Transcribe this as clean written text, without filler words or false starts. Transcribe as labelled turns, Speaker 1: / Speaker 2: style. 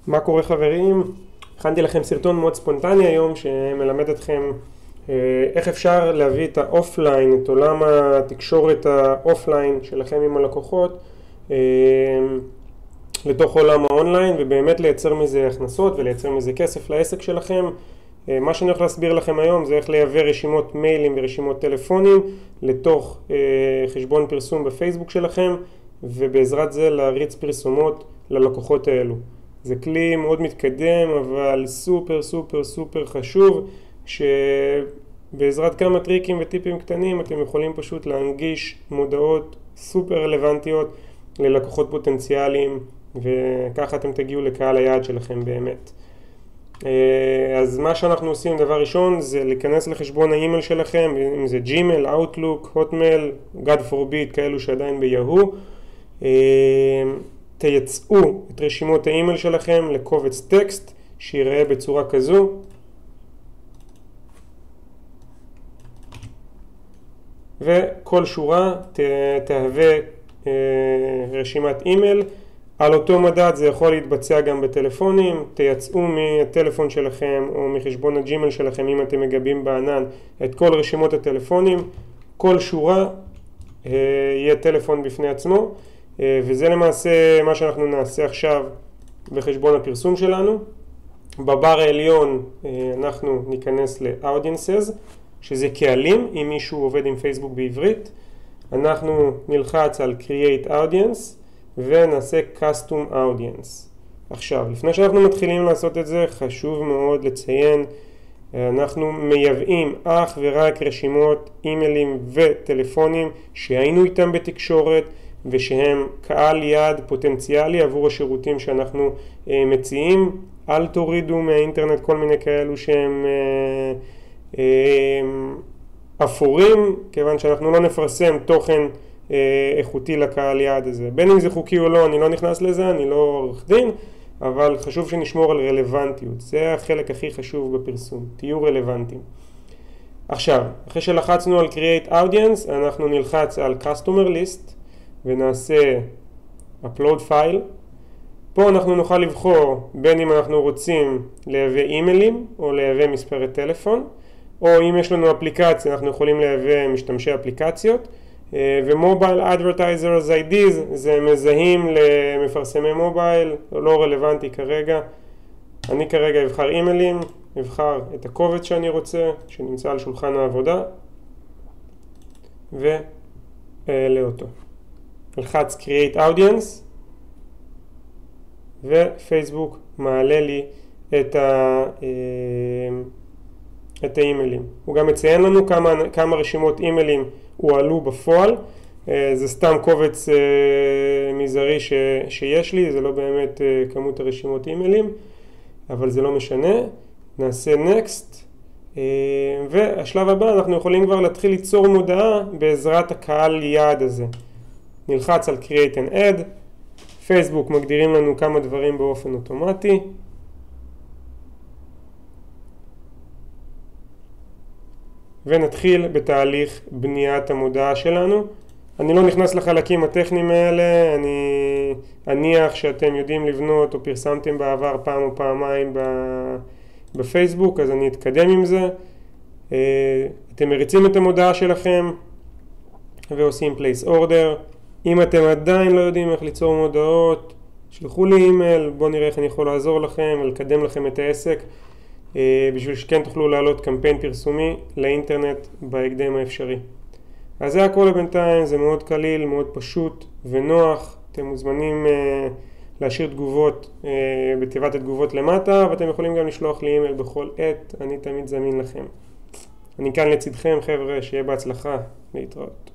Speaker 1: מה קורה חברים? הכנתי לכם סרטון מאוד ספונטני היום שמלמד אתכם איך אפשר להביא את האופליין, את עולם התקשורת האופליין שלכם עם הלקוחות לתוך עולם האונליין ובאמת לייצר מזה הכנסות ולייצר מזה כסף לעסק שלכם. מה שאני הולך להסביר לכם היום זה איך לייבא רשימות מיילים ורשימות טלפונים לתוך חשבון פרסום בפייסבוק שלכם, ובעזרת זה להריץ פרסומות ללקוחות האלו. זה כלי מאוד מתקדם אבל סופר סופר סופר חשוב, שבעזרת כמה טריקים וטיפים קטנים אתם יכולים פשוט להנגיש מודעות סופר רלוונטיות ללקוחות פוטנציאליים, וככה אתם תגיעו לקהל היעד שלכם באמת. אז מה שאנחנו עושים דבר ראשון זה להיכנס לחשבון האימייל שלכם, אם זה ג'ימייל, אאוטלוק, הוטמייל, God forbid כאלו שעדיין ביהו. תייצאו את רשימות האימייל שלכם לקובץ טקסט שיראה בצורה כזו. וכל שורה תהווה רשימת אימייל. על אותו מדד זה יכול להתבצע גם בטלפונים. תייצאו מהטלפון שלכם או מחשבון הג'ימייל שלכם, אם אתם מגבים בענן, את כל רשימות הטלפונים. כל שורה יהיה טלפון בפני עצמו, וזה למעשה מה שאנחנו נעשה עכשיו בחשבון הפרסום שלנו. בבר העליון אנחנו ניכנס ל-Audiences, שזה קהלים, אם מישהו עובד עם פייסבוק בעברית. אנחנו נלחץ על Create Audience ונעשה Custom Audience. עכשיו, לפני שאנחנו מתחילים לעשות את זה, חשוב מאוד לציין, אנחנו מייבאים אך ורק רשימות אימיילים וטלפונים שהיינו איתם בתקשורת, ושהם קהל יעד פוטנציאלי עבור השירותים שאנחנו מציעים. אל תורידו מהאינטרנט כל מיני כאלו שהם אפורים, כיוון שאנחנו לא נפרסם תוכן איכותי לקהל יעד הזה. בין אם זה חוקי או לא, אני לא נכנס לזה, אני לא עורך דין, אבל חשוב שנשמור על רלוונטיות. זה החלק הכי חשוב בפרסום, תהיו רלוונטיים. עכשיו, אחרי שלחצנו על Create Audience, אנחנו נלחץ על Customer List ונעשה Upload File. פה אנחנו נוכל לבחור בין אם אנחנו רוצים לייבא אימיילים או לייבא מספרי טלפון, או אם יש לנו אפליקציה אנחנו יכולים לייבא משתמשי אפליקציות. ומובייל אדברטייזרס IDs זה מזהים למפרסמי מובייל, לא רלוונטי כרגע. אני כרגע אבחר אימיילים, אבחר את הקובץ שאני רוצה שנמצא על שולחן העבודה ואעלה אותו. אלחץ Create Audience ופייסבוק מעלה לי את האימיילים. הוא גם מציין לנו כמה רשימות אימיילים הועלו בפועל. זה סתם קובץ מזערי שיש לי, זה לא באמת כמות הרשימות אימיילים, אבל זה לא משנה. נעשה Next, והשלב הבא אנחנו יכולים כבר להתחיל ליצור מודעה בעזרת הקהל יעד הזה. נלחץ על Create an Ad, פייסבוק מגדירים לנו כמה דברים באופן אוטומטי. ונתחיל בתהליך בניית המודעה שלנו. אני לא נכנס לחלקים הטכניים האלה, אני אניח שאתם יודעים לבנות או פרסמתם בעבר פעם או פעמיים בפייסבוק, אז אני אתקדם עם זה. אתם מריצים את המודעה שלכם ועושים place order. אם אתם עדיין לא יודעים איך ליצור מודעות, שלחו לי אימייל, בואו נראה איך אני יכול לעזור לכם ולקדם לכם את העסק, בשביל שכן תוכלו להעלות קמפיין פרסומי לאינטרנט בהקדם האפשרי. אז זה הכל לבינתיים, זה מאוד קליל, מאוד פשוט ונוח. אתם מוזמנים להשאיר תגובות בתיבת התגובות למטה, ואתם יכולים גם לשלוח לי אימייל בכל עת, אני תמיד זמין לכם. אני כאן לצדכם חבר'ה, שיהיה בהצלחה, להתראות.